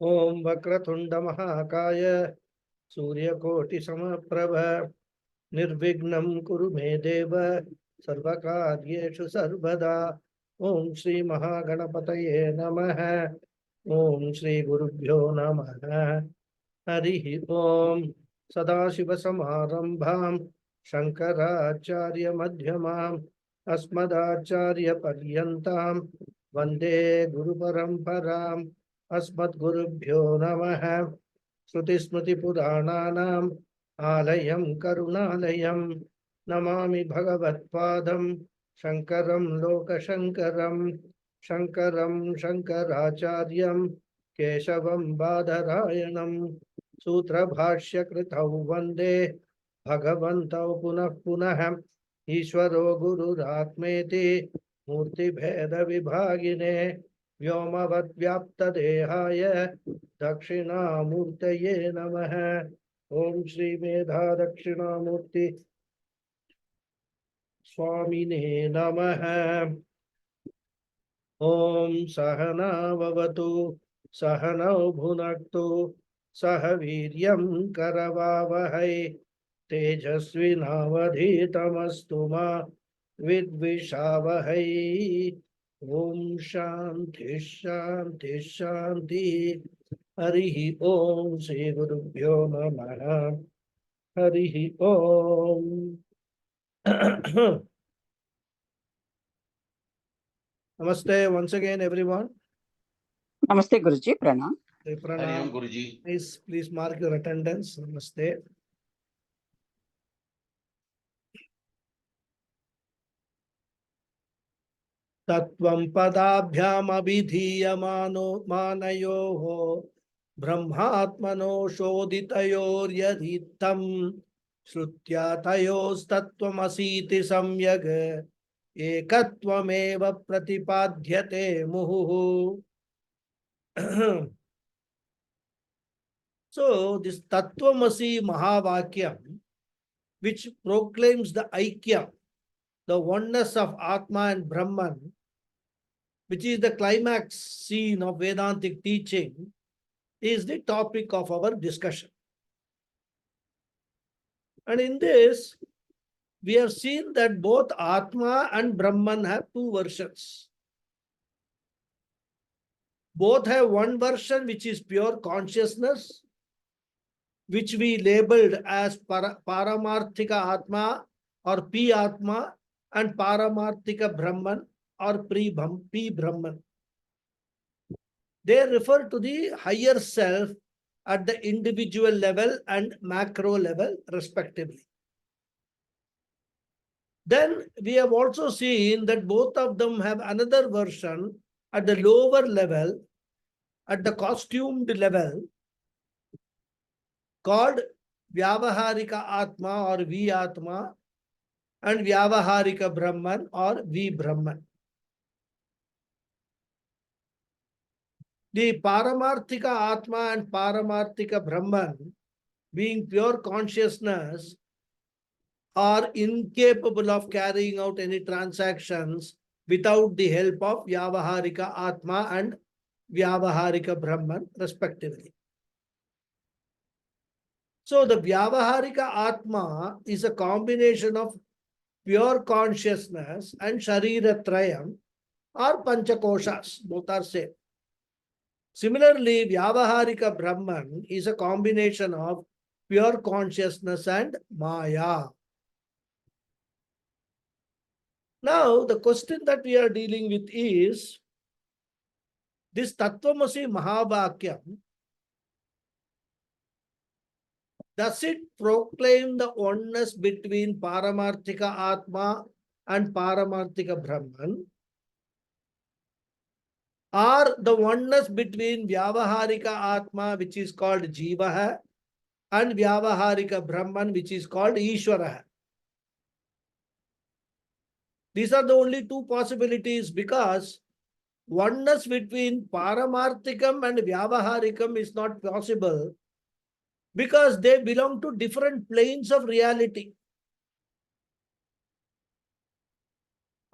Om Vakratunda Mahakaya Suryakoti Samaprabha Nirvignam Kuru Me Deva Sarvakaryeshu Sarvada Om Shri Mahaganapataye Namaha Om Shri Gurubhyo Namaha Harihi Om Sadashiva Samarambham Shankaracharya Madhyamam Asmadacharya Paryantam Vande Guru Paramparam Asmadgurubhyo Namaha Shrutismritipurananam Alayam Karunalayam Namami Bhagavatpadam Shankaram Lokashankaram Shankaram Shankaracharyam Keshavam Badharayanam Sutra Bhashya Kritau Vande Bhagavantau Punah Punah Ishvaro Guru Ratmeti Murti Bheda Vibhagine Vyomavad Vyapta Dehaya Dakshinamurtaye Namaha Om Shri Medha Dakshinamurti Swamine Namaha Om Sahana Vavatu Sahana Bhunaktu Sahaviryam Karavavahai Tejasvinavadhitamastu ma Vidvishavahai Om Shanti Shanti Shanti Harihi Om Shri Gurubhyo Namaha Harihi Om Namaste once again everyone. Namaste Guruji, Pranam. Pranam. Guruji. Please mark your attendance. Namaste. Tattvam padabhyam abhidhiyamano manayoho brahmatmano shodhitayor yadhitam shrutya tayos tattvamasiti samyag ekattvameva pratipadhyate muhuhu. So this Tattvamasi Mahavakyam, which proclaims the Aikya, the oneness of Atma and Brahman, which is the climax scene of Vedantic teaching, is the topic of our discussion. And in this, we have seen that both Atma and Brahman have two versions. Both have one version which is pure consciousness, which we labeled as Paramarthika Atma or P Atma, and Paramarthika Brahman or P Brahman. They refer to the higher self at the individual level and macro level respectively. Then we have also seen that both of them have another version at the lower level, at the costumed level, called Vyavaharika Atma or V Atma and Vyavaharika Brahman or V Brahman. The Paramarthika Atma and Paramarthika Brahman, being pure consciousness, are incapable of carrying out any transactions without the help of Vyavaharika Atma and Vyavaharika Brahman, respectively. So the Vyavaharika Atma is a combination of pure consciousness and Shariratrayam or Panchakoshas, both are same. Similarly, Vyavaharika Brahman is a combination of pure consciousness and Maya. Now, the question that we are dealing with is, this Tattvamasi Mahavakyam, does it proclaim the oneness between Paramarthika Atma and Paramarthika Brahman, or the oneness between Vyavaharika Atma, which is called Jivaha, and Vyavaharika Brahman, which is called Ishvaraha? These are the only two possibilities, because oneness between Paramarthikam and Vyavaharikam is not possible, because they belong to different planes of reality.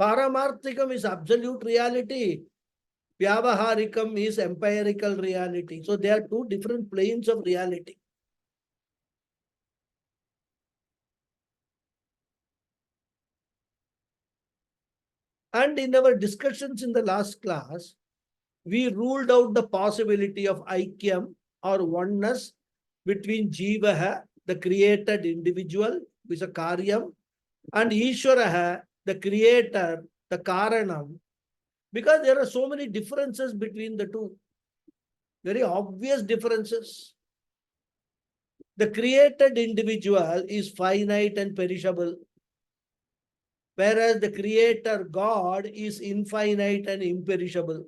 Paramarthikam is absolute reality, Vyavaharikam is empirical reality. So there are two different planes of reality. And in our discussions in the last class, we ruled out the possibility of aikyam or oneness between Jivaha, the created individual, who is a karyam, and Ishwaraha, the creator, the karanam, because there are so many differences between the two, very obvious differences. The created individual is finite and perishable, whereas the creator God is infinite and imperishable.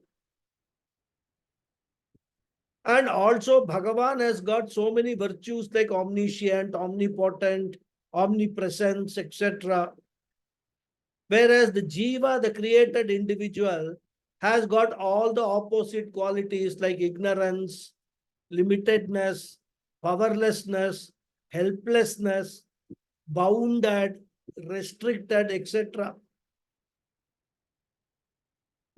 And also Bhagavan has got so many virtues like omniscient, omnipotent, omnipresence, etc. Whereas the Jiva, the created individual, has got all the opposite qualities like ignorance, limitedness, powerlessness, helplessness, bounded, restricted, etc.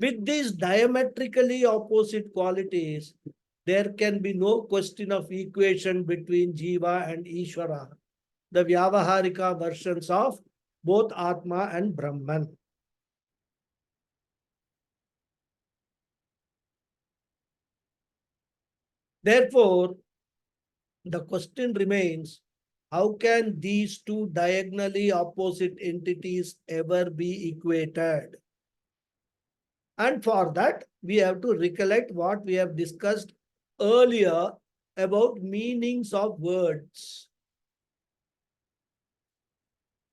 With these diametrically opposite qualities, there can be no question of equation between Jiva and Ishvara, the Vyavaharika versions of both Atma and Brahman. Therefore, the question remains, how can these two diagonally opposite entities ever be equated? And for that, we have to recollect what we have discussed earlier about meanings of words.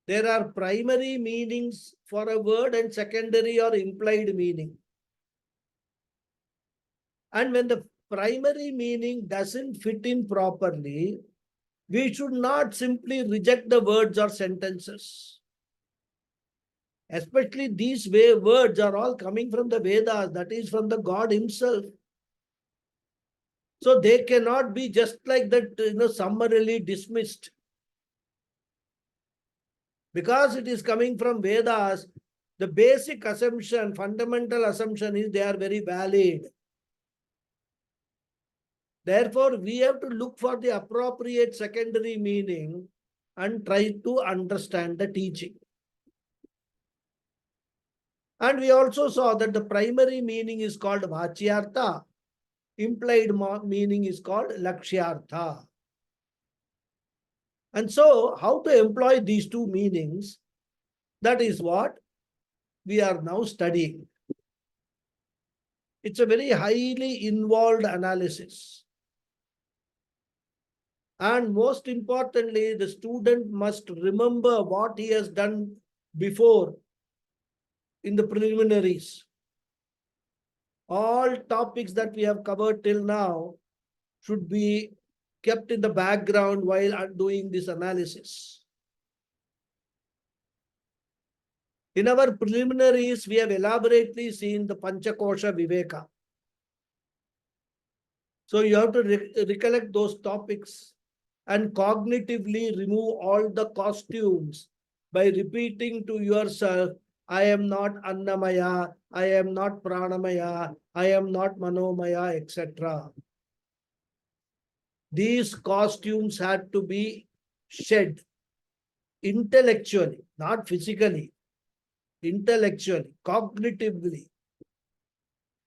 There are primary meanings for a word and secondary or implied meaning. And when the primary meaning doesn't fit in properly, we should not simply reject the words or sentences. Especially these words are all coming from the Vedas, that is from the God himself. So they cannot be just like that, summarily dismissed. Because it is coming from Vedas, the basic assumption, fundamental assumption is they are very valid. Therefore, we have to look for the appropriate secondary meaning and try to understand the teaching. And we also saw that the primary meaning is called Vachyartha, implied meaning is called Lakshyartha. And so, how to employ these two meanings, that is what we are now studying. It's a very highly involved analysis. And most importantly, the student must remember what he has done before in the preliminaries. All topics that we have covered till now should be kept in the background while doing this analysis. In our preliminaries, we have elaborately seen the Panchakosha Viveka. So you have to recollect those topics and cognitively remove all the costumes by repeating to yourself, I am not Annamaya, I am not Pranamaya, I am not Manomaya, etc. These costumes had to be shed intellectually, not physically, intellectually, cognitively.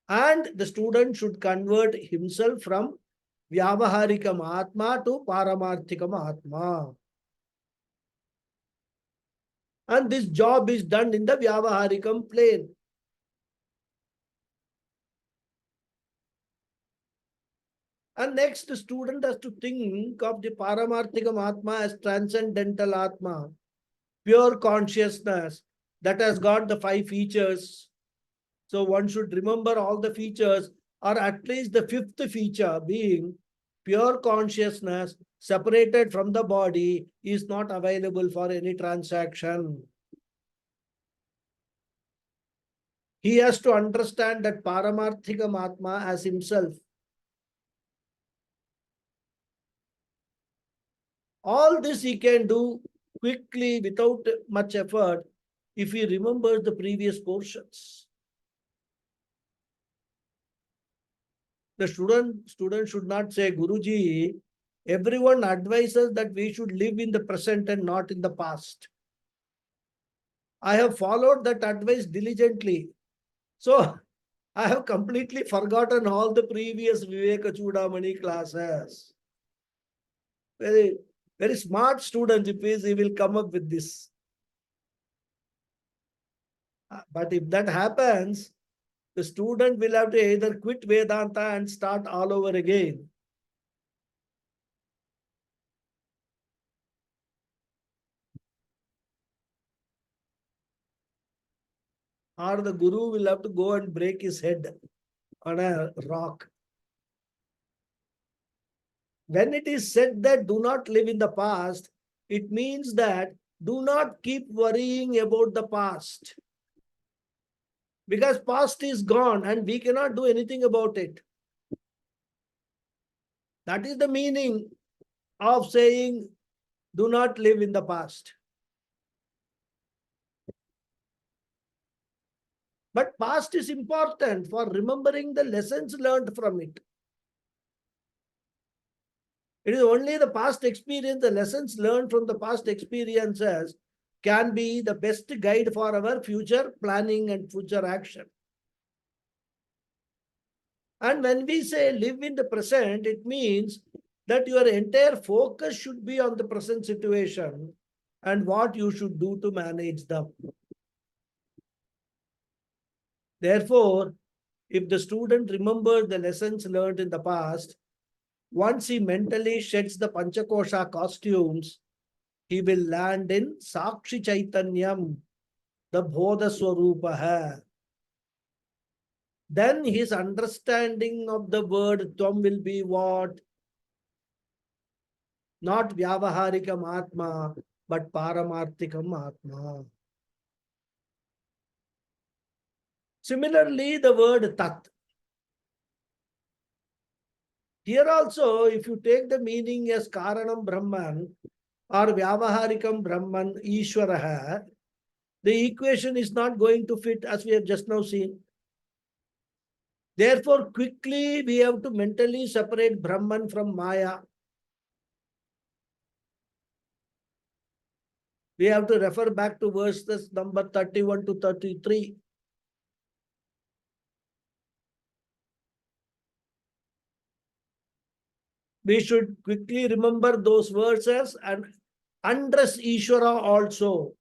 And the student should convert himself from Vyavaharikam Atma to Paramarthikam Atma. And this job is done in the Vyavaharikam plane. And next, the student has to think of the Paramarthikam Atma as transcendental Atma, pure consciousness that has got the 5 features. So one should remember all the features, or at least the 5th feature being pure consciousness separated from the body is not available for any transaction. He has to understand that Paramarthikam Atma as himself. All this he can do quickly without much effort if he remembers the previous portions. The student should not say, Guruji, everyone advises that we should live in the present and not in the past. I have followed that advice diligently. So I have completely forgotten all the previous Vivekachudamani classes. Very, very smart student, if he will come up with this. But if that happens, the student will have to either quit Vedanta and start all over again. Or the Guru will have to go and break his head on a rock. When it is said that do not live in the past, it means that do not keep worrying about the past. Because past is gone and we cannot do anything about it. That is the meaning of saying do not live in the past. But past is important for remembering the lessons learned from it. It is only the past experience, the lessons learned from the past experiences can be the best guide for our future planning and future action. And when we say live in the present, it means that your entire focus should be on the present situation and what you should do to manage them. Therefore, if the student remembers the lessons learned in the past, once he mentally sheds the Panchakosha costumes, he will land in Sakshi Chaitanyam, the Bodha Swarupaha. Then his understanding of the word Tvam will be what? Not Vyavaharikam Atma, but Paramarthikam Atma. Similarly, the word Tat. Here also, if you take the meaning as Karanam Brahman or Vyavaharikam Brahman Ishwaraha, the equation is not going to fit as we have just now seen. Therefore, quickly we have to mentally separate Brahman from Maya. We have to refer back to verses number 31 to 33. We should quickly remember those verses and undress Ishvara also.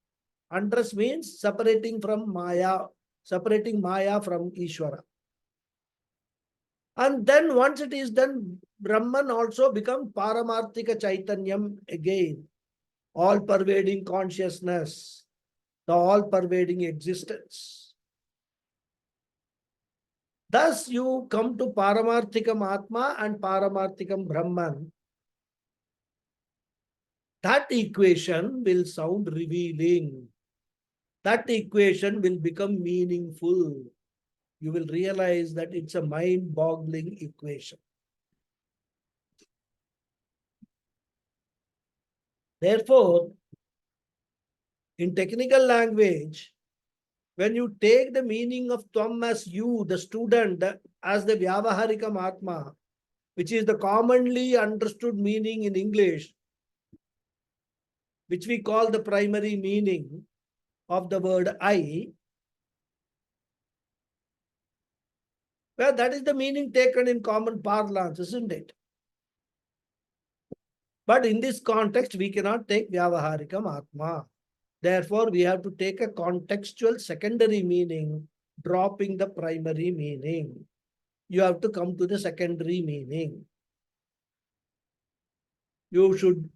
Undress means separating from Maya, separating Maya from Ishvara. And then once it is done, Brahman also becomes Paramarthika Chaitanyam again. All-pervading consciousness, the all-pervading existence. Thus you come to Paramarthikam Atma and Paramarthikam Brahman. That equation will sound revealing. That equation will become meaningful. You will realize that it's a mind-boggling equation. Therefore, in technical language, when you take the meaning of Tvam as you, the student, as the Vyavaharikam Atma, which is the commonly understood meaning in English, which we call the primary meaning of the word I, well, that is the meaning taken in common parlance, isn't it? But in this context, we cannot take Vyavaharikam Atma. Therefore, we have to take a contextual secondary meaning, dropping the primary meaning. You have to come to the secondary meaning. You should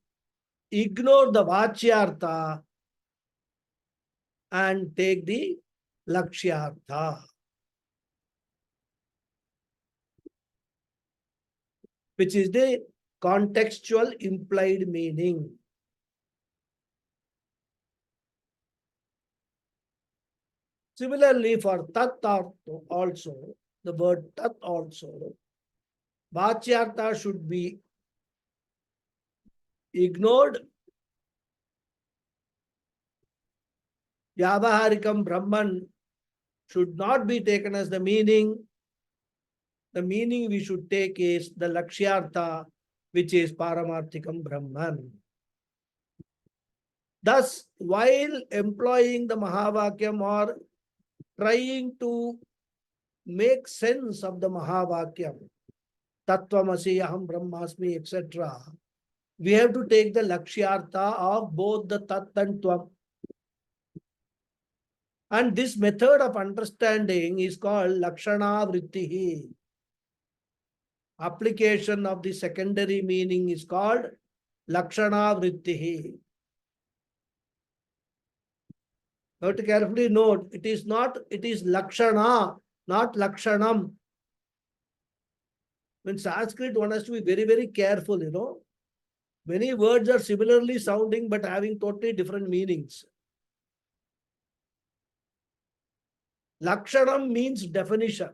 ignore the Vachyartha and take the Lakshyartha, which is the contextual implied meaning. Similarly, for Tat also, the word Tat also, Vachyartha should be ignored. Vyavaharikam Brahman should not be taken as the meaning. the meaning we should take is the Lakshyartha, which is Paramarthikam Brahman. Thus, while employing the Mahavakyam or trying to make sense of the Mahavakyam, Tattvamasi, Aham Brahmasmi, etc., we have to take the Lakshyartha of both the Tat and Tvam. And this method of understanding is called Lakshana Vrittihi. Application of the secondary meaning is called Lakshana Vrittihi. You have to carefully note, it is Lakshana, not Lakshanam. In Sanskrit, one has to be very, very careful, you know. Many words are similarly sounding but having totally different meanings. Lakshanam means definition.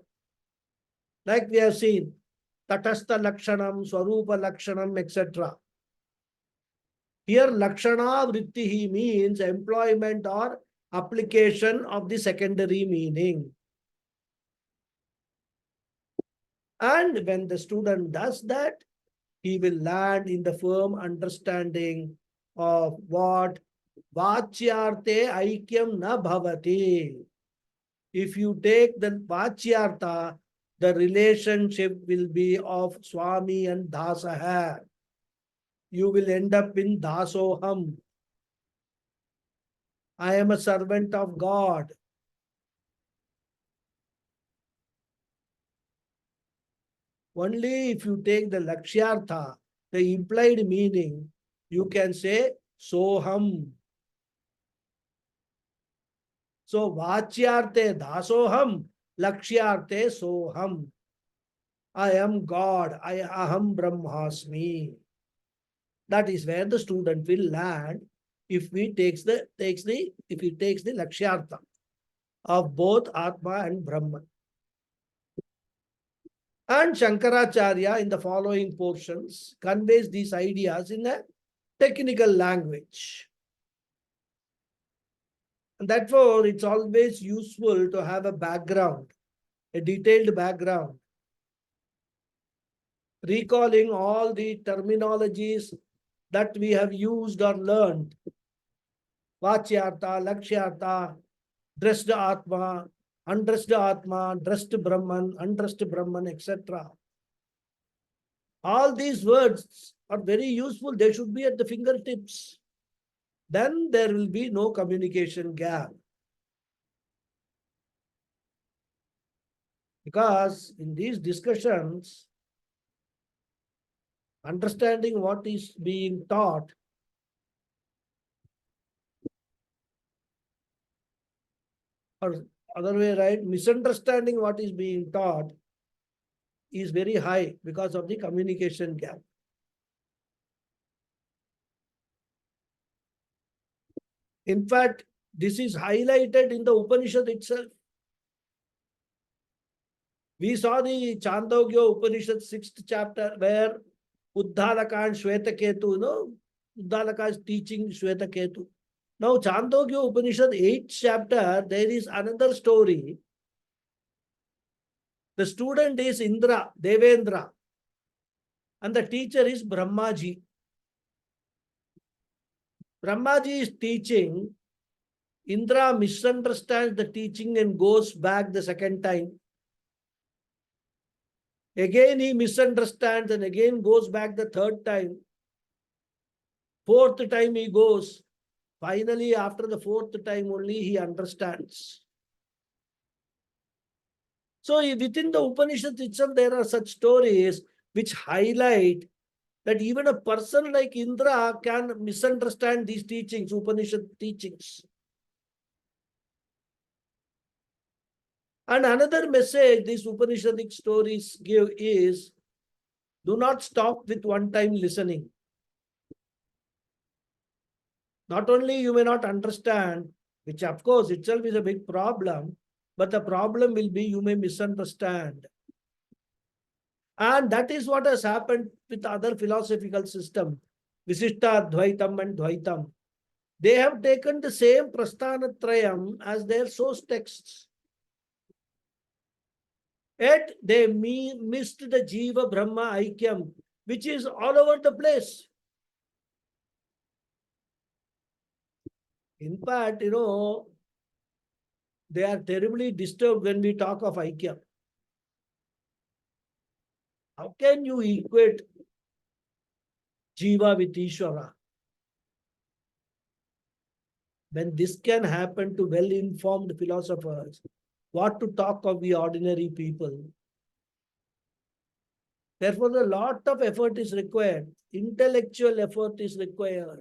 Like we have seen, Tatastha Lakshanam, Swarupa Lakshanam, etc. Here, Lakshana Vrittihi means employment or application of the secondary meaning. And when the student does that, he will land in the firm understanding of what Vachyarte Aikyam na bhavati. If you take the Vachyartha, the relationship will be of Swami and Dasaha. You will end up in Dasoham. I am a servant of God. Only if you take the Lakshyartha, the implied meaning, you can say Soham. So Vachyarte Dasoham, Lakshyarte Soham. I am God. I Aham Brahmasmi. That is where the student will land if he takes the Lakshyartha of both Atma and Brahman. And Shankaracharya in the following portions conveys these ideas in a technical language. And therefore, it's always useful to have a background, a detailed background, recalling all the terminologies that we have used or learned. Vachyartha, Lakshyartha, dressed Atma, undressed Atma, dressed Brahman, undressed Brahman, etc. All these words are very useful. They should be at the fingertips. Then there will be no communication gap. Because in these discussions, understanding what is being taught or other way, right, misunderstanding what is being taught is very high because of the communication gap. In fact, this is highlighted in the Upanishad itself. We saw the Chandogya Upanishad 6th chapter where Uddalaka and Shvetaketu, you know, Uddalaka is teaching Shvetaketu. Now, Chandogya Upanishad 8th chapter, there is another story. The student is Indra, Devendra, and the teacher is Brahmaji. Brahmaji is teaching. Indra misunderstands the teaching and goes back the second time. Again, he misunderstands and again goes back the third time. Fourth time he goes. Finally, after the fourth time only, he understands. So within the Upanishad itself, there are such stories which highlight that even a person like Indra can misunderstand these teachings, Upanishad teachings. And another message these Upanishadic stories give is, do not stop with one-time listening. Not only you may not understand, which of course itself is a big problem, but the problem will be you may misunderstand. And that is what has happened with other philosophical systems, Visishta, Dvaitam and Dvaitam. They have taken the same Prasthanatrayam as their source texts. Yet they missed the Jiva Brahma Aikyam, which is all over the place. In fact, they are terribly disturbed when we talk of Aikyam. How can you equate Jiva with Ishvara? When this can happen to well-informed philosophers, what to talk of the ordinary people? Therefore, a lot of effort is required. Intellectual effort is required.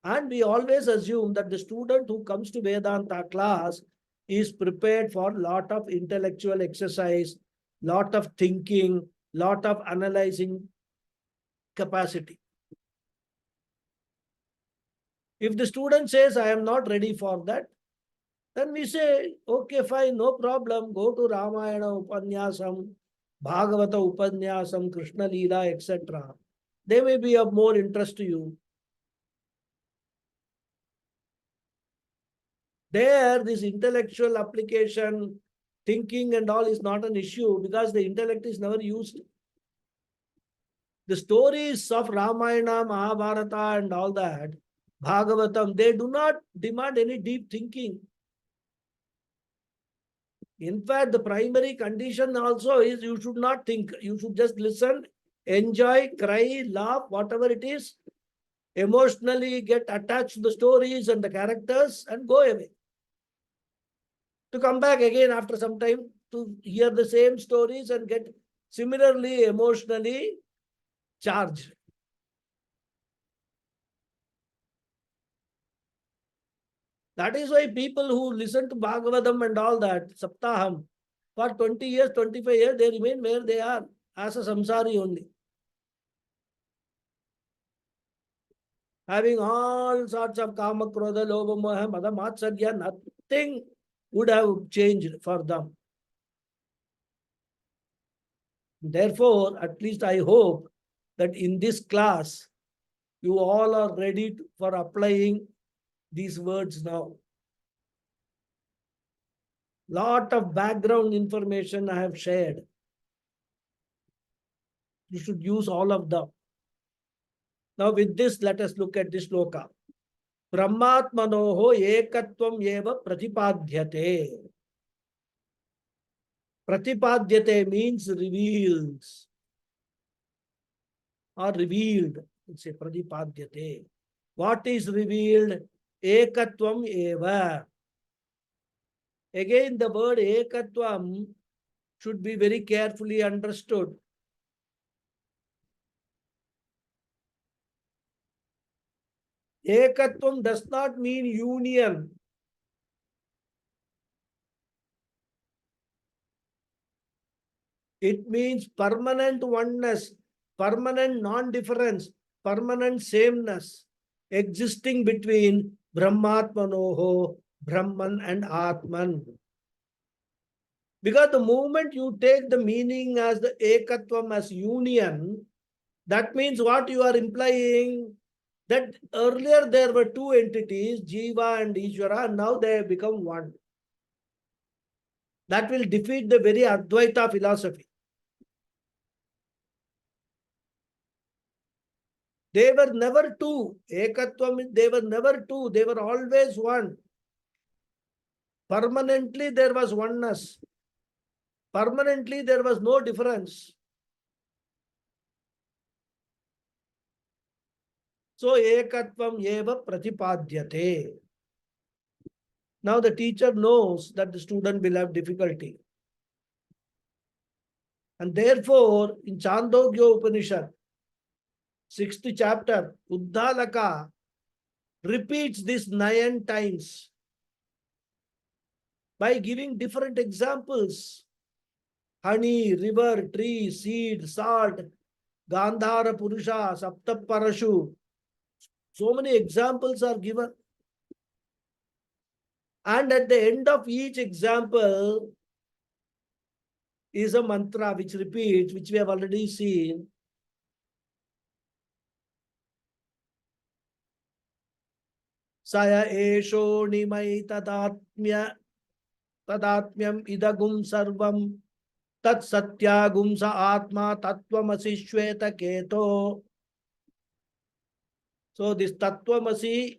And we always assume that the student who comes to Vedanta class is prepared for a lot of intellectual exercise, lot of thinking, lot of analyzing capacity. If the student says, I am not ready for that, then we say, okay, fine, no problem. Go to Ramayana Upanyasam, Bhagavata Upanyasam, Krishna Leela, etc. They may be of more interest to you. There, this intellectual application, thinking and all is not an issue because the intellect is never used. The stories of Ramayana, Mahabharata and all that, Bhagavatam, they do not demand any deep thinking. In fact, the primary condition also is you should not think. You should just listen, enjoy, cry, laugh, whatever it is, emotionally get attached to the stories and the characters and go away. To come back again after some time to hear the same stories and get similarly emotionally charged. That is why people who listen to Bhagavatam and all that, Saptaham, for 20 years, 25 years, they remain where they are as a samsari only. Having all sorts of kama, krodha, lobha, moha, mada, matsarya, nothing would have changed for them. Therefore, at least I hope that in this class, you all are ready for applying these words now. Lot of background information I have shared. You should use all of them. Now with this, let us look at this shloka. Brahmatmanoho ekatvam eva pratipadhyate. Pratipadhyate means reveals or revealed. It's a pratipadhyate. What is revealed? Ekatvam eva. Again, the word ekatvam should be very carefully understood. Ekatvam does not mean union. It means permanent oneness, permanent non-difference, permanent sameness existing between Brahmatmanoho, Brahman and Atman. Because the moment you take the meaning as the Ekatvam as union, that means what you are implying? That earlier there were two entities, Jiva and Ishvara, and now they have become one. That will defeat the very Advaita philosophy. They were never two. Ekatvam, they were never two. They were always one. Permanently there was oneness. Permanently there was no difference. So ekatvam eva pratipadyate. Now the teacher knows that the student will have difficulty. And therefore, in Chandogya Upanishad, 6th chapter, Uddalaka repeats this 9 times by giving different examples. Honey, river, tree, seed, salt, Gandhara Purusha, Saptaparashu. So many examples are given. And at the end of each example is a mantra which repeats, which we have already seen. Saya esho nimai tadatmya tadatmyam idagum sarvam tat satyagum sa atma tattvamasi shveta keto. So this tattvamasi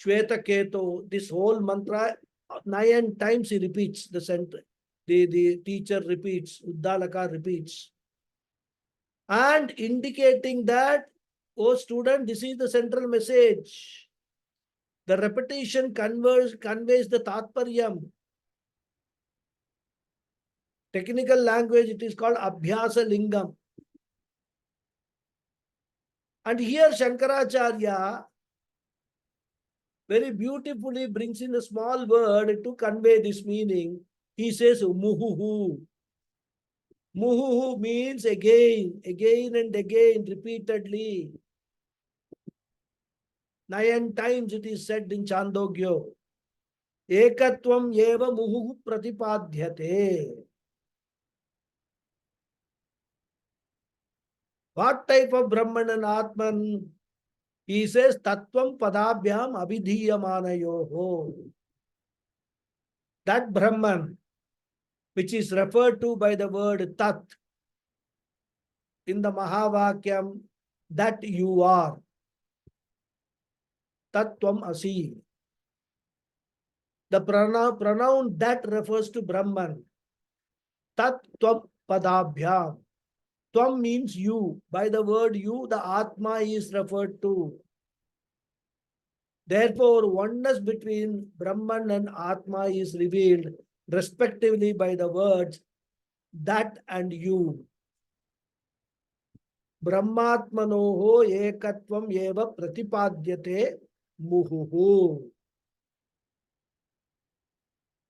shveta keto, this whole mantra 9 times he repeats the center. The teacher repeats, Uddalaka repeats, and indicating that, oh student, this is the central message. The repetition conveys the tatparyam. Technical language, it is called abhyasa lingam. And here Shankaracharya very beautifully brings in a small word to convey this meaning. He says muhuhu. Muhuhu means again and again, repeatedly. 9 times it is said in Chandogyo. Ekatvam eva muhuhu pratipadhyate. What type of Brahman and Atman? He says, Tattvam padabhyam abhidhiyamanayoho. That Brahman, which is referred to by the word Tat in the Mahavakyam, that you are. Tattvam asi. The pronoun that refers to Brahman. Tat tvam padabhyam. Tvam means you. By the word you, the Atma is referred to. Therefore, oneness between Brahman and Atma is revealed respectively by the words that and you. Brahmatmanoho ekatvam eva pratipadyate muhuhu.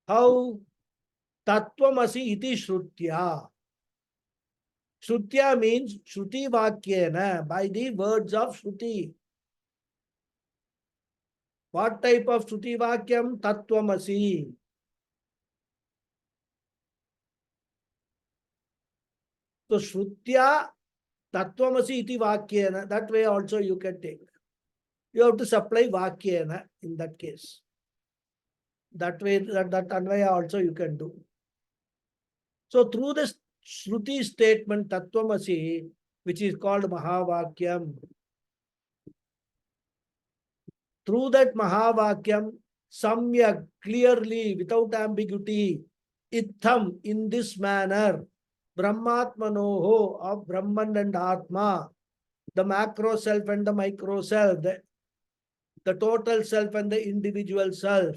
How? Tattvamasi iti shrutya. Shrutya means shruti vakyena, by the words of shruti. What type of shruti vakyam? Tattvamasi. So shrutya tattvamasi iti vakyena, that way also you can take. You have to supply vakyena in that case. That way, that anvaya also you can do. So through this Shruti statement, Tattvamasi, which is called Mahavakyam, through that Mahavakyam, Samyak, clearly, without ambiguity, Itham, in this manner, Brahmatmanoho, of Brahman and Atma, the macro self and the micro self, the total self and the individual self,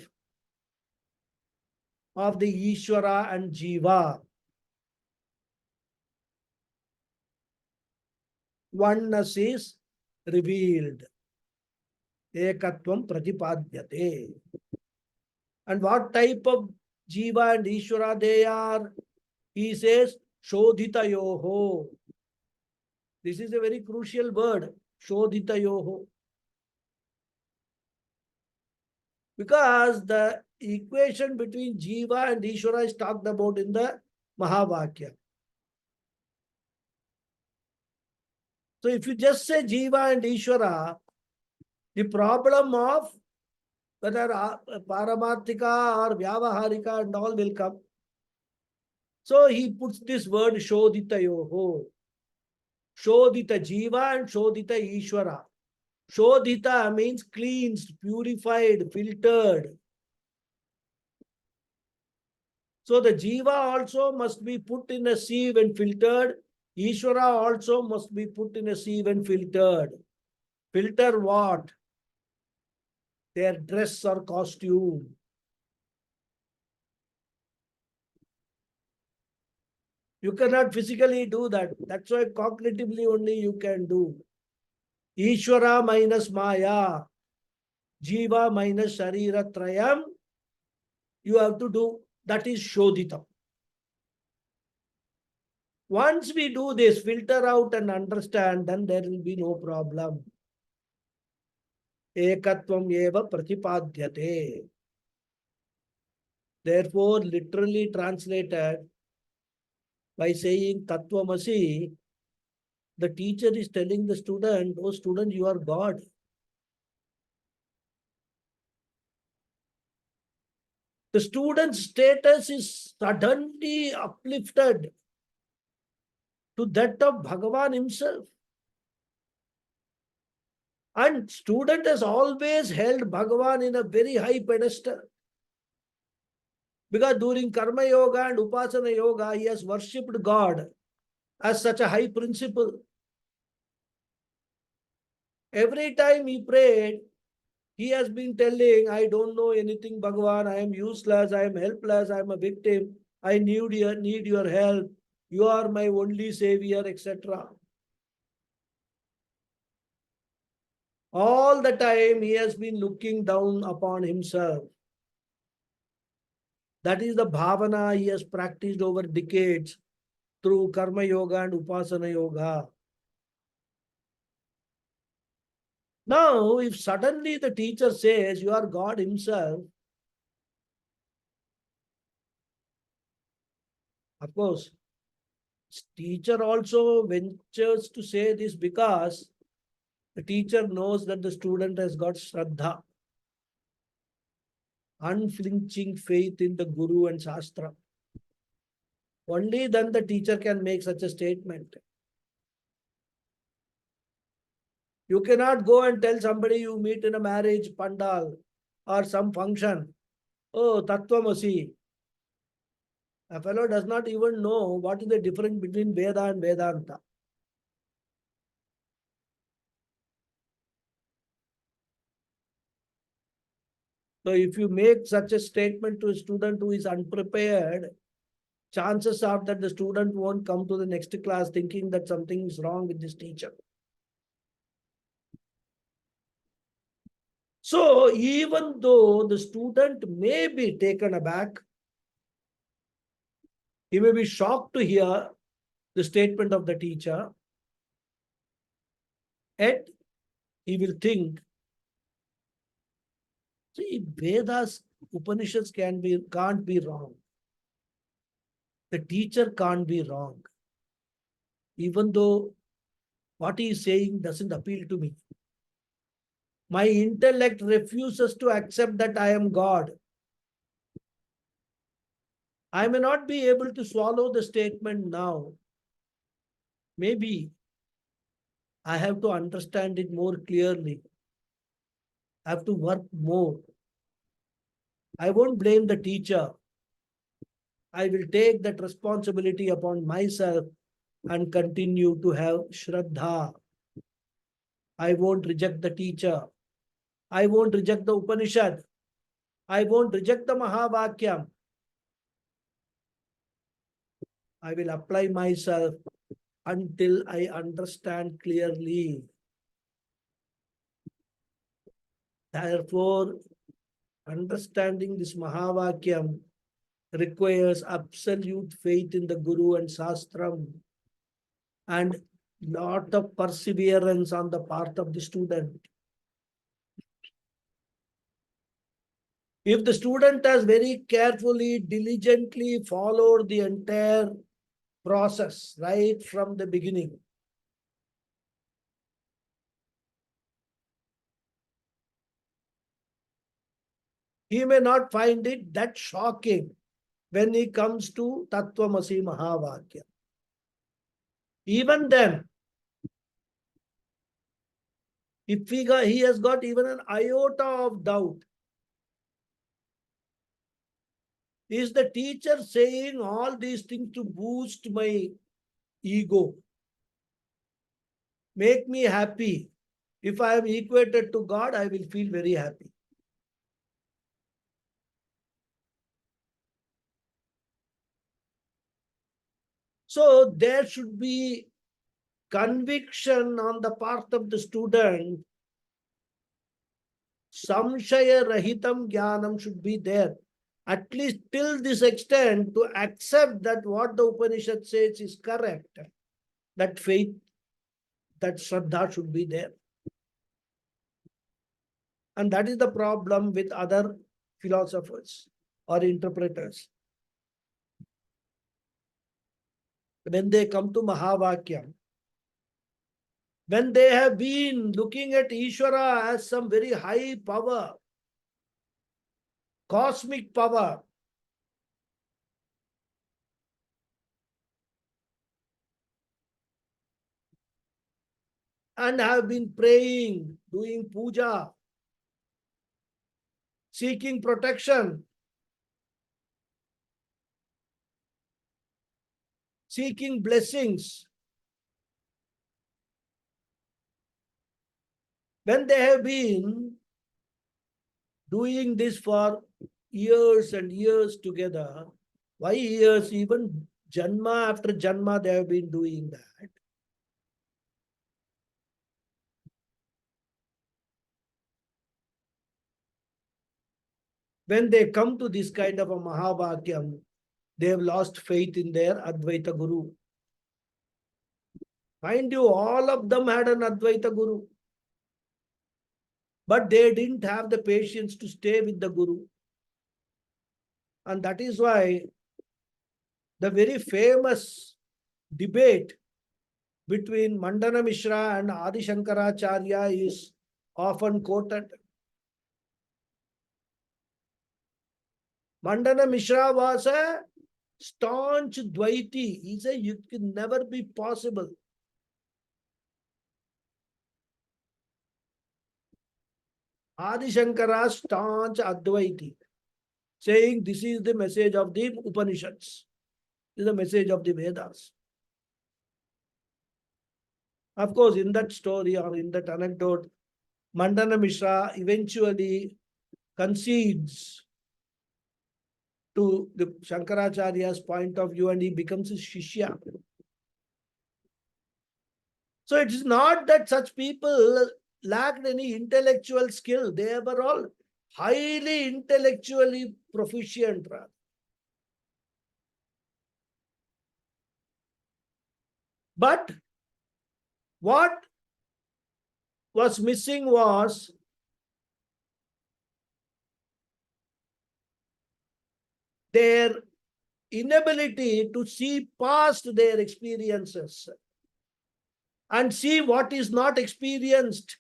of the Ishvara and Jiva, oneness is revealed. Ekatvam pratipadyate. And what type of Jiva and Ishvara they are? He says, Shodhitayoho. This is a very crucial word, Shodhitayoho. Because the equation between Jiva and Ishvara is talked about in the Mahavakya. So if you just say Jiva and Ishvara, the problem of whether Paramarthika or Vyavaharika and all will come. So he puts this word Shodhitayoho. Shodhita Jiva and Shodhita Ishvara. Shodhita means cleansed, purified, filtered. So the Jiva also must be put in a sieve and filtered. Ishvara also must be put in a sieve and filtered. Filter what? Their dress or costume. You cannot physically do that. That's why cognitively only you can do. Ishvara minus Maya, Jiva minus Sharira Trayam, you have to do. That is Shodhita. Once we do this, filter out and understand, then there will be no problem. Ekatvam eva pratipadyate. Therefore, literally translated by saying Tattvamasi, the teacher is telling the student, oh student, you are God. The student's status is suddenly uplifted to that of Bhagavan himself. And student has always held Bhagavan in a very high pedestal. Because during Karma Yoga and Upasana Yoga, he has worshipped God as such a high principle. Every time he prayed, he has been telling, I don't know anything, Bhagavan. I am useless. I am helpless. I am a victim. I need your help. You are my only savior, etc. All the time he has been looking down upon himself. That is the bhavana he has practiced over decades through Karma Yoga and Upasana Yoga. Now, if suddenly the teacher says, you are God himself, of course, teacher also ventures to say this because the teacher knows that the student has got Shraddha, unflinching faith in the Guru and Shastra. Only then the teacher can make such a statement. You cannot go and tell somebody you meet in a marriage pandal or some function, oh, Tattvamasi. A fellow does not even know what is the difference between Veda and Vedanta. So if you make such a statement to a student who is unprepared, chances are that the student won't come to the next class thinking that something is wrong with this teacher. So even though the student may be taken aback, he may be shocked to hear the statement of the teacher, yet he will think, see, Vedas, Upanishads can't be wrong. The teacher can't be wrong. Even though what he is saying doesn't appeal to me. My intellect refuses to accept that I am God. I may not be able to swallow the statement now. Maybe I have to understand it more clearly. I have to work more. I won't blame the teacher. I will take that responsibility upon myself and continue to have Shraddha. I won't reject the teacher. I won't reject the Upanishad. I won't reject the Mahavakyam. I will apply myself until I understand clearly. Therefore, understanding this Mahavakyam requires absolute faith in the Guru and Shastram and lot of perseverance on the part of the student. If the student has very carefully, diligently followed the entire process right from the beginning, he may not find it that shocking when he comes to Tattvamasi Mahavakya. Even then, if he has got even an iota of doubt, is the teacher saying all these things to boost my ego, make me happy? If I am equated to God, I will feel very happy. So there should be conviction on the part of the student. Samshaya Rahitam Jnanam should be there. At least till this extent to accept that what the Upanishad says is correct. That faith, that Shraddha should be there. And that is the problem with other philosophers or interpreters. When they come to Mahavakyam, when they have been looking at Ishvara as some very high power, cosmic power. And have been praying, doing puja, seeking protection, seeking blessings. When they have been doing this for years and years together, why years? Even Janma after Janma, they have been doing that. When they come to this kind of a Mahabhagyam, they have lost faith in their Advaita Guru. Mind you, all of them had an Advaita Guru. But they didn't have the patience to stay with the Guru. And that is why the very famous debate between Mandana Mishra and Adi Shankaracharya is often quoted. Mandana Mishra was a staunch Dvaiti. He said, it can never be possible. Adi Shankara, staunch Advaiti, saying this is the message of the Upanishads. This is the message of the Vedas. Of course, in that story or in that anecdote, Mandana Mishra eventually concedes to the Shankaracharya's point of view and he becomes his Shishya. So it is not that such people lacked any intellectual skill. They were all highly intellectually proficient. But what was missing was their inability to see past their experiences and see what is not experienced.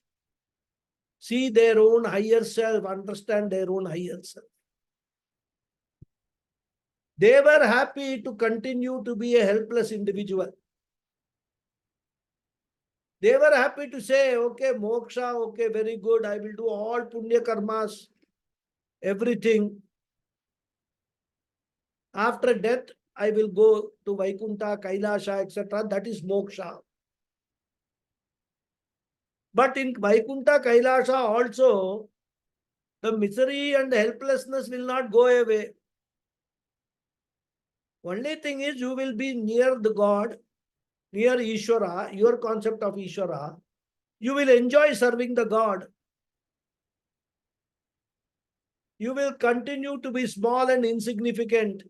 See their own higher self, understand their own higher self. They were happy to continue to be a helpless individual. They were happy to say, okay, moksha, okay, very good. I will do all punya karmas, everything. After death, I will go to Vaikunta, Kailasha, etc. That is moksha. But in Vaikunta, Kailasha also, the misery and helplessness will not go away. Only thing is you will be near the God, near Ishvara, your concept of Ishvara. You will enjoy serving the God. You will continue to be small and insignificant.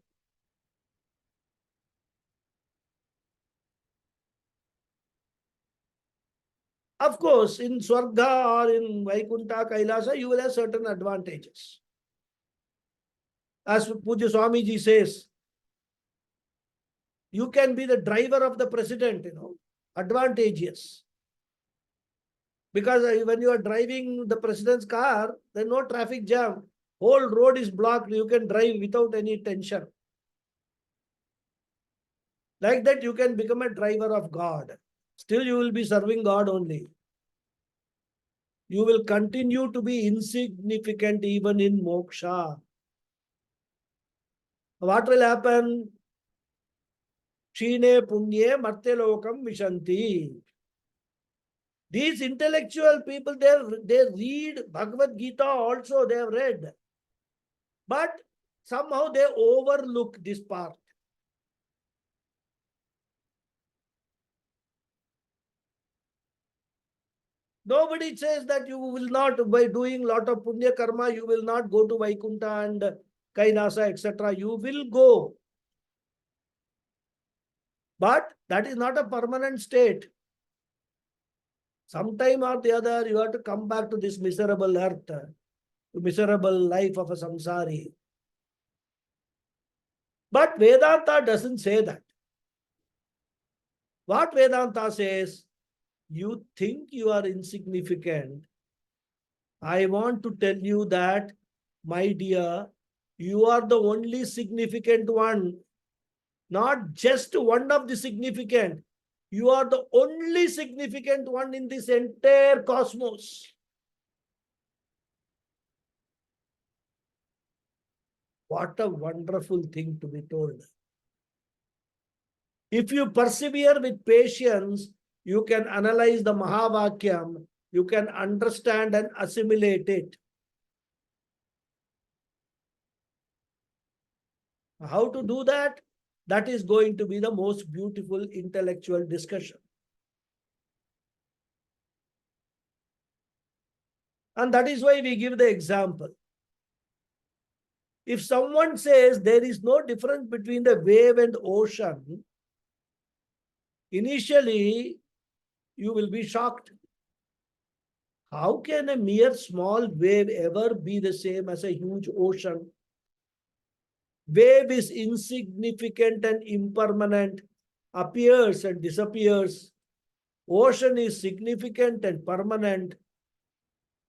Of course, in Swarga or in Vaikunta, Kailasa, you will have certain advantages. As Puja Swamiji says, you can be the driver of the president, advantageous. Because when you are driving the president's car, there's no traffic jam. Whole road is blocked. You can drive without any tension. Like that, you can become a driver of God. Still, you will be serving God only. You will continue to be insignificant even in moksha. What will happen? Kshine punye martelokam vishanti. These intellectual people, they read Bhagavad Gita also, they have read. But somehow they overlook this part. Nobody says that you will not, by doing lot of punya karma, you will not go to Vaikunta and Kailasa, etc. You will go. But that is not a permanent state. Sometime or the other, you have to come back to this miserable earth, to miserable life of a samsari. But Vedanta doesn't say that. What Vedanta says, you think you are insignificant. I want to tell you that, my dear, You are the only significant one, not just one of the significant. You are the only significant one in this entire cosmos. What a wonderful thing to be told. If you persevere with patience, you can analyze the Mahavakyam, you can understand and assimilate it. How to do that? That is going to be the most beautiful intellectual discussion. And that is why we give the example. If someone says there is no difference between the wave and ocean, initially you will be shocked. How can a mere small wave ever be the same as a huge ocean? Wave is insignificant and impermanent, appears and disappears. Ocean is significant and permanent.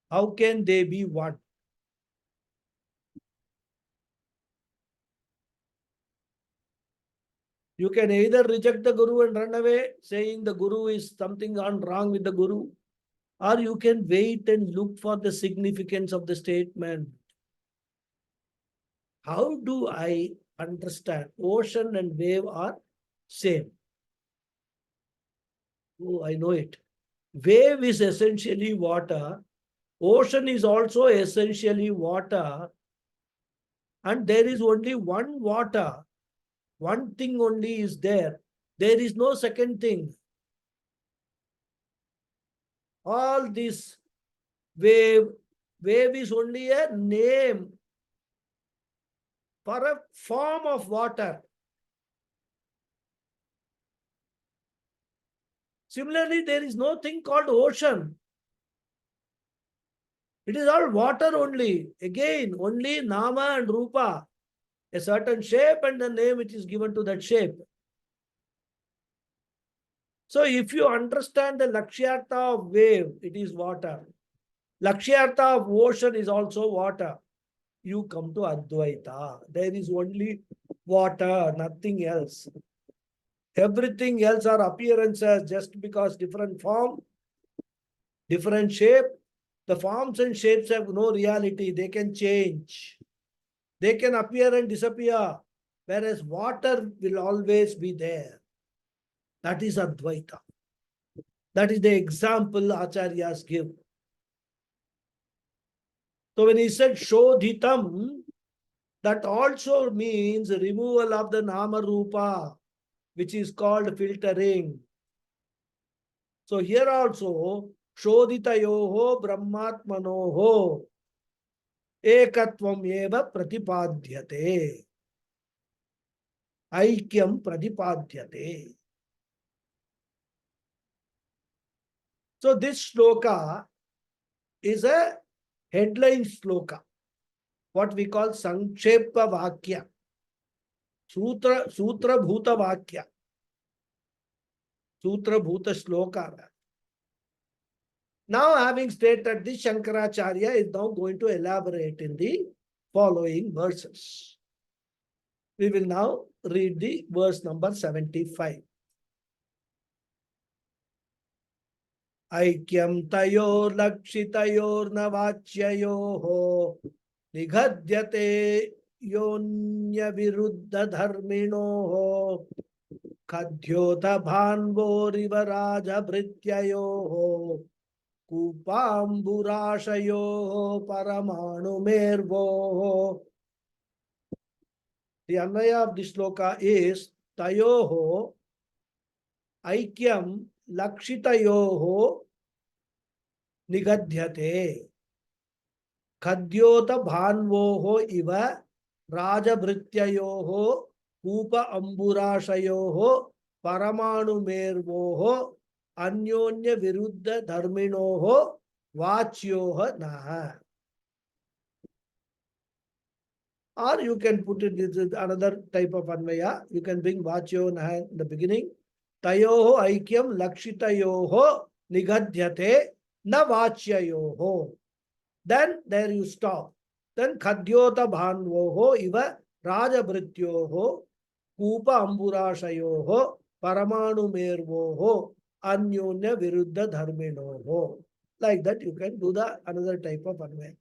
How can they be one? You can either reject the Guru and run away, saying the Guru is something gone wrong with the Guru, or you can wait and look for the significance of the statement. How do I understand? Ocean and wave are same. Oh, I know it. Wave is essentially water. Ocean is also essentially water. And there is only one water. One thing only is there. There is no second thing. All this wave is only a name for a form of water. Similarly, there is no thing called ocean. It is all water only. Again, only Nama and Rupa. A certain shape and the name which is given to that shape. So if you understand the Lakshyartha of wave, it is water. Lakshyartha of ocean is also water. You come to Advaita. There is only water, nothing else. Everything else are appearances just because different form, different shape. The forms and shapes have no reality. They can change. They can appear and disappear. Whereas water will always be there. That is Advaita. That is the example Acharyas give. So when he said Shodhitam, that also means removal of the Nama Rupa, which is called filtering. So here also, Shodhitayoho Brahmatmanoho Ekatvam eva pratipadhyate. Aikyam pratipadhyate. So this shloka is a headline shloka, what we call Sankshepa Vakya, Sutra Bhuta Vakya, Sutra Bhuta Shloka. Now, having stated this, Shankaracharya is now going to elaborate in the following verses. We will now read the verse number 75. Aikyam tayor lakshitayor navachyayoho nigadhyate yonya viruddha dharminoho kadhyota bhanvoriva raja brityayoho kupamburashayoho paramanu mervoho. The anvaya of this sloka is tayoho aikyam lakshitayoho nigadhyate khadyota bhanvoho iva rajabhrityayoho kupa amburashayoho paramanu mervoho anyonya viruddha dharminoho vachyoha naha. Or you can put it with another type of anvaya. You can bring vachyoha naha in the beginning. Tayoho aikyam lakshitayoho nigadhyate na vachyayoho. Then there you stop. Then Khadyota Bhanvoho Iva Rajabrityoho Kupa Amburashayoho Paramanu Mervoho Anyonya Viruddha Dharminoho. Like that, you can do the another type of Anvaya.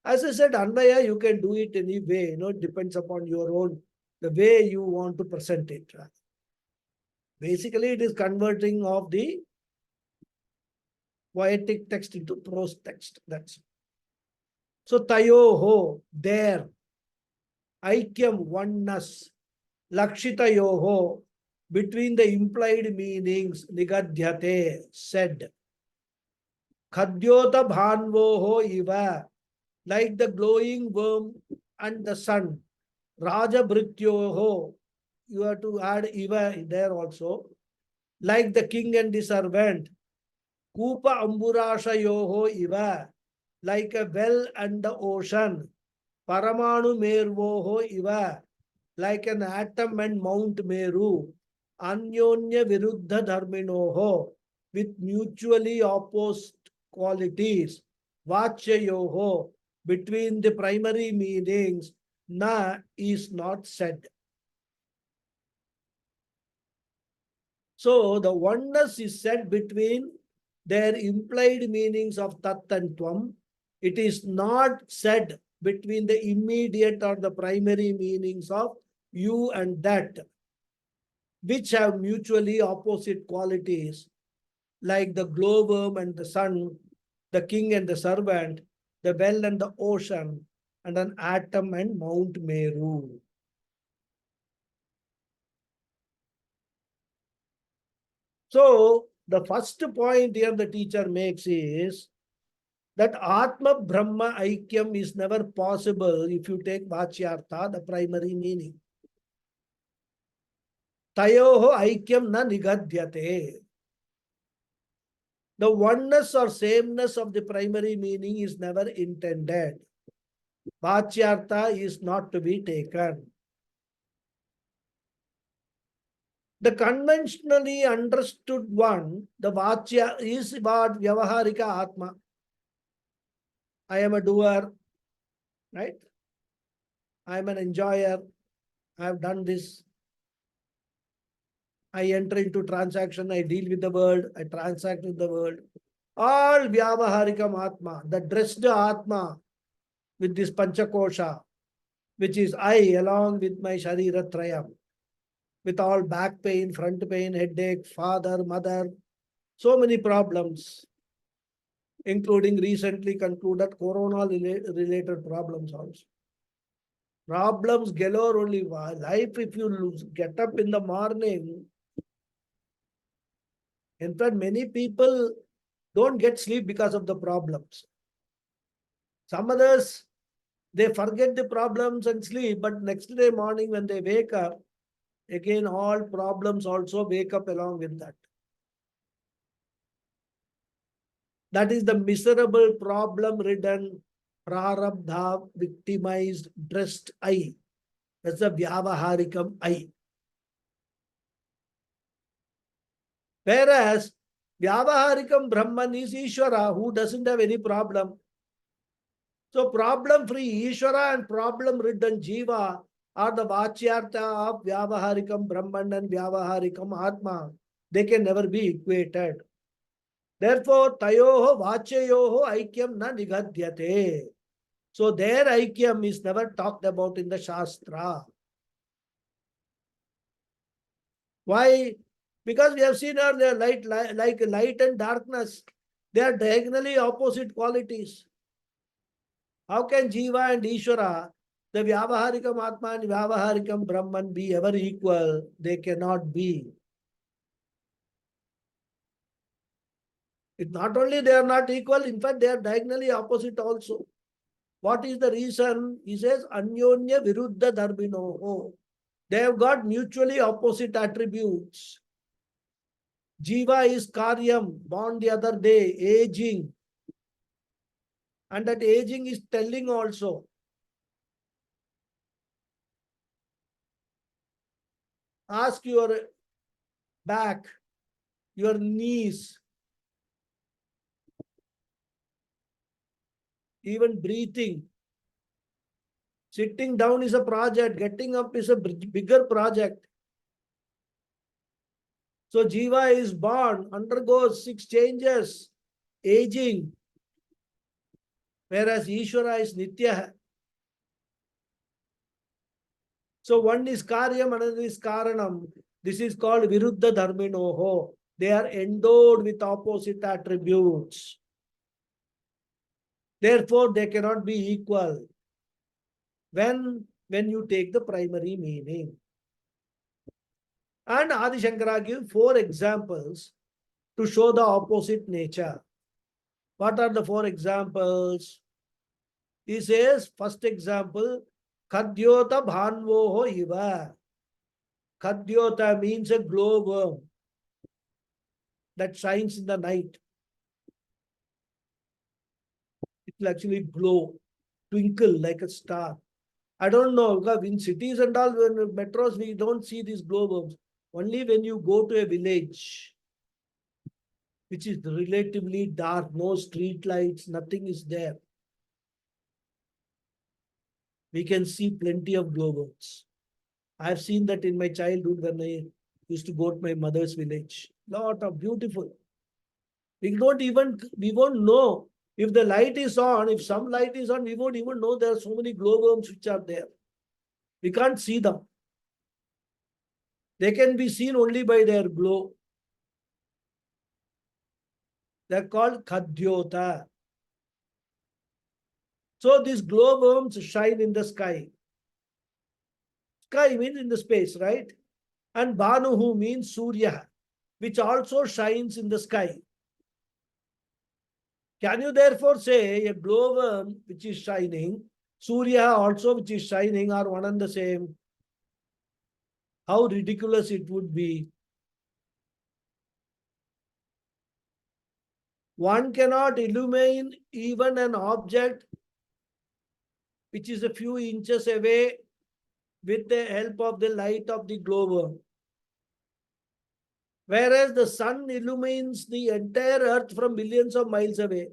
As I said, Anvaya, you can do it any way. It depends upon your own, the way you want to present it. Basically, it is converting of the poetic text into prose text. That's it. So, Tayoho, there, Aikyam, oneness, Lakshitayoho, between the implied meanings, Nigadhyate, said. Khadyota Bhanvoho Iva, like the glowing worm and the sun. Raja Brityoho, you have to add Iva there also. Like the king and the servant. Kupa Amburasha Yoho Iva, like a well and the ocean. Paramanu Mervoho Iva, like an atom and Mount Meru. Anyonya Viruddha Dharminoho, with mutually opposed qualities. Vachayoho, between the primary meanings, na is not said. So the oneness is said between their implied meanings of tat and tvam. It is not said between the immediate or the primary meanings of you and that, which have mutually opposite qualities, like the glowworm and the sun, the king and the servant, the well and the ocean, and an atom and Mount Meru. So the first point here the teacher makes is that Atma Brahma Aikyam is never possible if you take Vachyartha, the primary meaning. Tayoho Aikyam na nigadhyate. The oneness or sameness of the primary meaning is never intended. Vachyartha is not to be taken. The conventionally understood one, the Vachya, is about Vyavaharika Atma. I am a doer, right? I am an enjoyer. I have done this. I enter into transaction. I deal with the world. I transact with the world. All Vyavaharikam Atma, the dressed Atma with this Panchakosha, which is I along with my Sharira Trayam, with all back pain, front pain, headache, father, mother, so many problems, including recently concluded corona-related problems also. Problems galore only. Life, if you get up in the morning, in fact, many people don't get sleep because of the problems. Some others, they forget the problems and sleep, but next day morning when they wake up, again all problems also wake up along with that. That is the miserable, problem-ridden, prarabdha, victimized, dressed I. That's the Vyavaharikam I. Whereas Vyavaharikam Brahman is Ishvara, who doesn't have any problem. So problem-free Ishvara and problem-ridden Jiva are the Vachyartha of Vyavaharikam Brahman and Vyavaharikam Atma. They can never be equated. Therefore, Tayoho Vachayoho Aikyam na nigadhyate. So their Aikyam is never talked about in the Shastra. Why? Because we have seen earlier, like light and darkness, they are diagonally opposite qualities. How can Jiva and Ishvara, the Vyavaharikam Atma and Vyavaharikam Brahman, be ever equal? They cannot be. It's not only they are not equal, in fact, they are diagonally opposite also. What is the reason? He says, Anyonya Viruddha Dharminoho. They have got mutually opposite attributes. Jiva is Karyam, born the other day, aging. And that aging is telling also. Ask your back, your knees, even breathing. Sitting down is a project. Getting up is a bigger project. So Jiva is born, undergoes 6 changes, aging, whereas Ishvara is Nitya. So one is Karyam, another is Karanam. This is called Viruddha Dharminoho. They are endowed with opposite attributes. Therefore, they cannot be equal when you take the primary meaning. And Adi Shankara gives 4 examples to show the opposite nature. What are the 4 examples? He says, first example, Khadyota Bhanvoho Iva. Khadyota means a glowworm that shines in the night. It will actually glow, twinkle like a star. I don't know, because in cities and all, in metros, we don't see these glowworms. Only when you go to a village, which is relatively dark, no street lights, nothing is there, we can see plenty of glowworms. I've seen that in my childhood when I used to go to my mother's village. Lot of beautiful. We won't know if the light is on, if some light is on, we won't even know there are so many glowworms which are there. We can't see them. They can be seen only by their glow. They're called Khadyota. So these glowworms shine in the sky. Sky means in the space, right? And Banuhu means Surya, which also shines in the sky. Can you therefore say a glowworm which is shining, Surya also which is shining are one and the same? How ridiculous it would be. One cannot illumine even an object which is a few inches away with the help of the light of the glowworm. Whereas the sun illumines the entire earth from millions of miles away.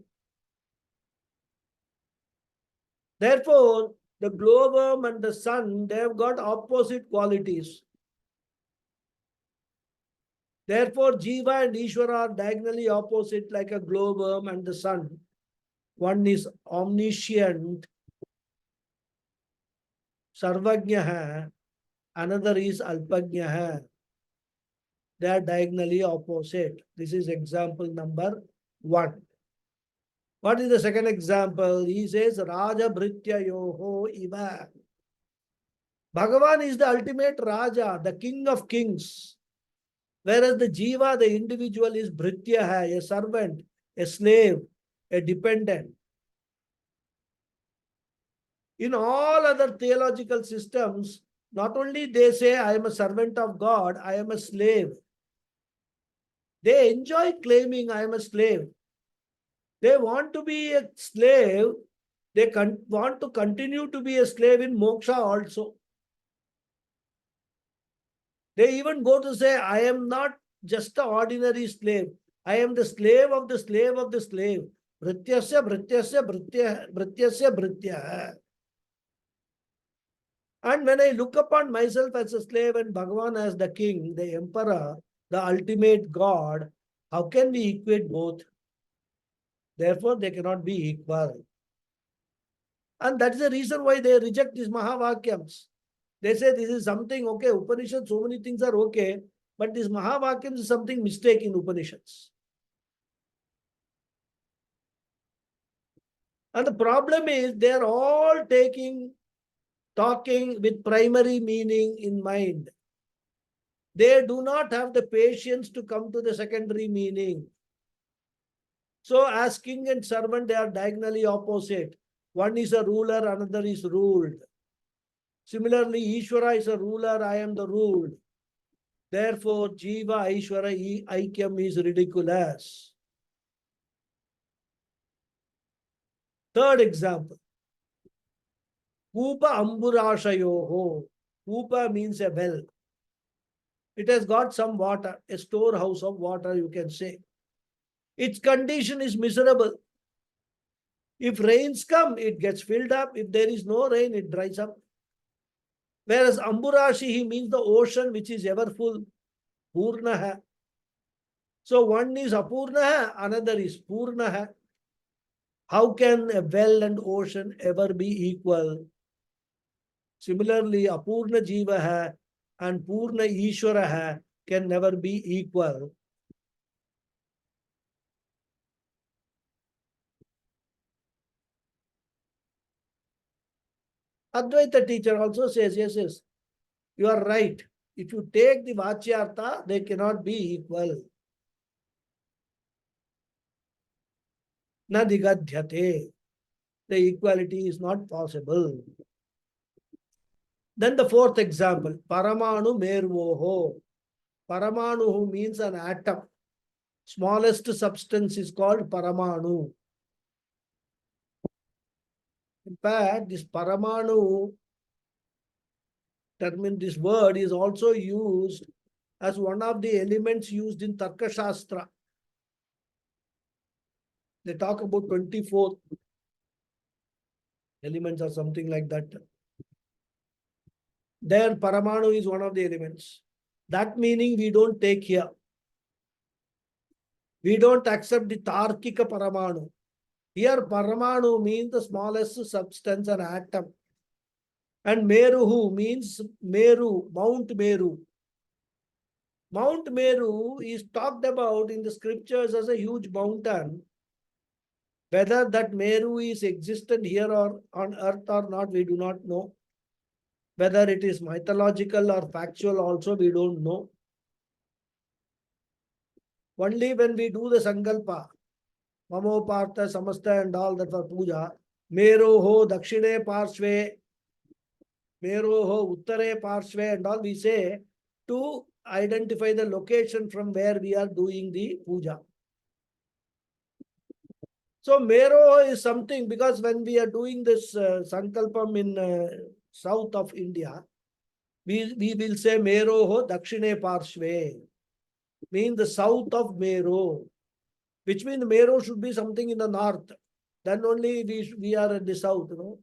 Therefore, the glowworm and the sun, they have got opposite qualities. Therefore, Jiva and Ishvara are diagonally opposite like a glowworm and the sun. One is omniscient, Sarvajnaha, another is Alpajnaha. They are diagonally opposite. This is example number 1. What is the second example? He says, Raja Bhritya Yoho Iva. Bhagavan is the ultimate Raja, the king of kings. Whereas the Jiva, the individual, is Bhritya, a servant, a slave, a dependent. In all other theological systems, not only they say, I am a servant of God, I am a slave. They enjoy claiming I am a slave. They want to be a slave. They want to continue to be a slave in moksha also. They even go to say, I am not just an ordinary slave. I am the slave of the slave of the slave. Bhrityasya, bhrityasya, bhrityasya, bhritya. And when I look upon myself as a slave and Bhagavan as the king, the emperor, the ultimate God, how can we equate both? Therefore, they cannot be equal. And that is the reason why they reject these Mahavakyams. They say this is something, okay, Upanishads, so many things are okay, but this Mahavakyams is something mistake in Upanishads. And the problem is they are all talking with primary meaning in mind. They do not have the patience to come to the secondary meaning. So as king and servant, they are diagonally opposite. One is a ruler, another is ruled. Similarly, Ishvara is a ruler, I am the ruled. Therefore, Jiva, Ishvara, Aikyam is ridiculous. Third example. Kupa Amburashayoho. Kupa means a well. It has got some water, a storehouse of water, you can say. Its condition is miserable. If rains come, it gets filled up. If there is no rain, it dries up. Whereas Amburashi means the ocean which is ever full. Purnaha. So one is Apurnaha, another is Purnaha. How can a well and ocean ever be equal? Similarly, Apurna Jivaha and Purna Ishwaraha can never be equal. Advaita teacher also says, yes, you are right. If you take the Vachyartha, they cannot be equal. Na digadhyate. The equality is not possible. Then the fourth example, Paramanu Mervoho. Paramanu means an atom. Smallest substance is called Paramanu. In fact, this Paramanu term, this word is also used as one of the elements used in Tarka Shastra. They talk about 24 elements or something like that. There, Paramanu is one of the elements. That meaning we don't take here. We don't accept the Tarkika Paramanu. Here, Paramanu means the smallest substance, an atom. And Meruhu means Meru, Mount Meru. Mount Meru is talked about in the scriptures as a huge mountain. Whether that Meru is existent here or on earth or not, we do not know. Whether it is mythological or factual also, we don't know. Only when we do the Sankalpa, Mamo Partha, Samasta and all that for puja, Meroho, Dakshine Parshve, Meroho, Uttare Parshve and all we say to identify the location from where we are doing the puja. So Meroho is something because when we are doing this Sankalpam in south of India, we will say Meroho, Dakshine Parshve, mean the south of Mero. Which means Meru should be something in the north. Then only we are in the south, you know.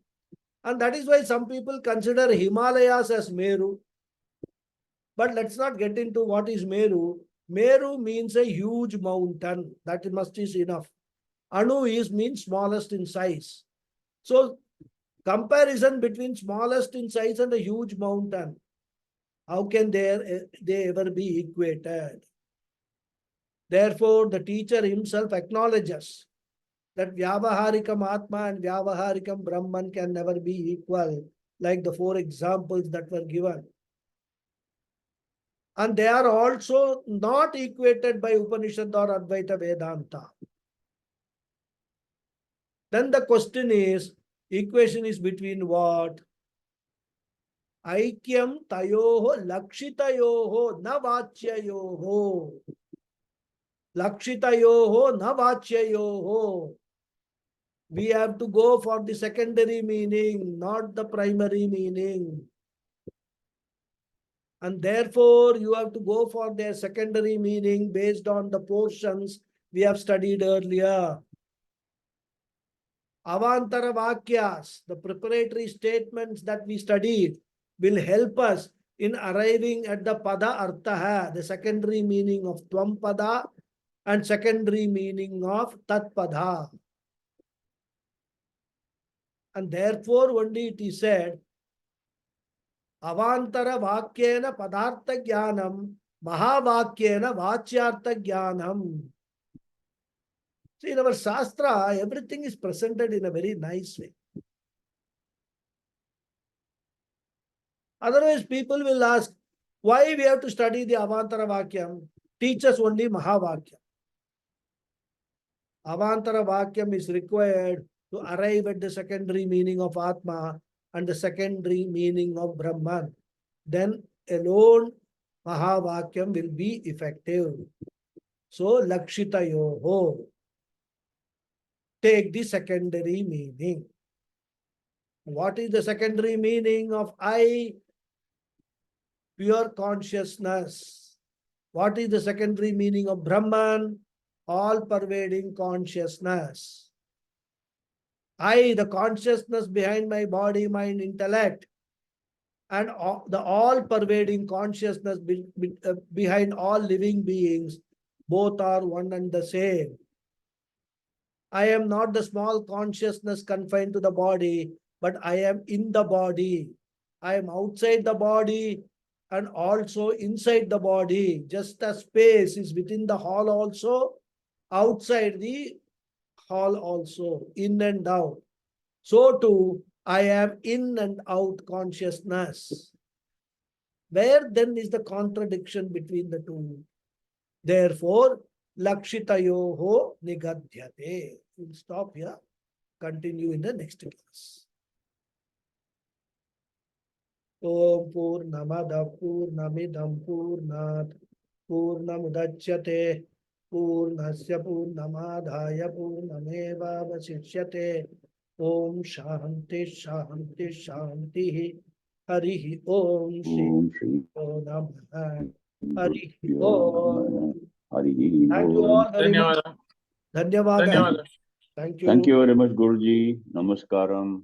And that is why some people consider Himalayas as Meru. But let's not get into what is Meru. Meru means a huge mountain. That must is enough. Anu is means smallest in size. So comparison between smallest in size and a huge mountain. How can they ever be equated? Therefore, the teacher himself acknowledges that Vyavaharikam Atma and Vyavaharikam Brahman can never be equal, like the four examples that were given. And they are also not equated by Upanishad or Advaita Vedanta. Then the question is, equation is between what? Aikyam tayoho lakshitayoho na vachyayoho. Lakshitayoho na vachyayoho. We have to go for the secondary meaning, not the primary meaning. And therefore, you have to go for their secondary meaning based on the portions we have studied earlier. Avantara Vakyas, the preparatory statements that we studied, will help us in arriving at the Pada Arthaha, the secondary meaning of Tvam Pada and secondary meaning of Tat Pada. And therefore, only it is said, Avantara Vakyena Padartha Jnanam, Mahavakyena Vachyartha Jnanam. See, in our Shastra, everything is presented in a very nice way. Otherwise, people will ask, why we have to study the Avantara Vakyam? Teach us only Mahavakyam. Avantara Vakyam is required to arrive at the secondary meaning of Atma and the secondary meaning of Brahman. Then alone Mahavakyam will be effective. So, Lakshitayoho. Take the secondary meaning. What is the secondary meaning of I? Pure consciousness. What is the secondary meaning of Brahman? All-pervading consciousness. I, the consciousness behind my body, mind, intellect, and the all-pervading consciousness behind all living beings, both are one and the same. I am not the small consciousness confined to the body, but I am in the body. I am outside the body and also inside the body. Just as space is within the hall also, outside the hall also, in and out. So too, I am in and out consciousness. Where then is the contradiction between the two? Therefore, lakshitayoho nigadhyate. We'll stop here. Continue in the next class. Om Purnamada Purnamidam Purnat Purnamudachyate Purnasya Purnamadhaya Purnameva Vasishyate Om Shanti Shanti Shanti Harihi Om Shri Namaha Harihi Om. Thank you all very much. Dhanyawada. Dhanyawada. Thank you. Thank you very much, Guruji. Namaskaram.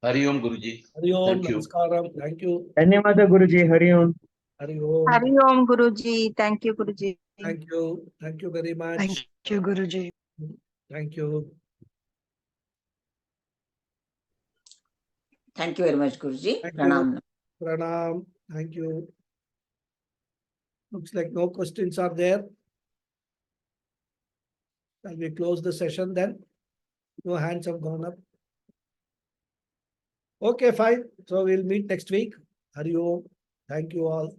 Hari Om Guruji. Hari Om. Thank you. Namaskaram. Thank you. Dhanyawada Guruji, Hari Om. Hari Om. Hari Om Guruji. Thank you, Guruji. Thank you. Thank you very much. Thank you, Guruji. Thank you. Thank you very much, Guruji. Thank Pranam. you. Pranam. Thank you. Looks like no questions are there. Shall we close the session then? No hands have gone up. Okay, fine. So we'll meet next week. Hari Om. Thank you all.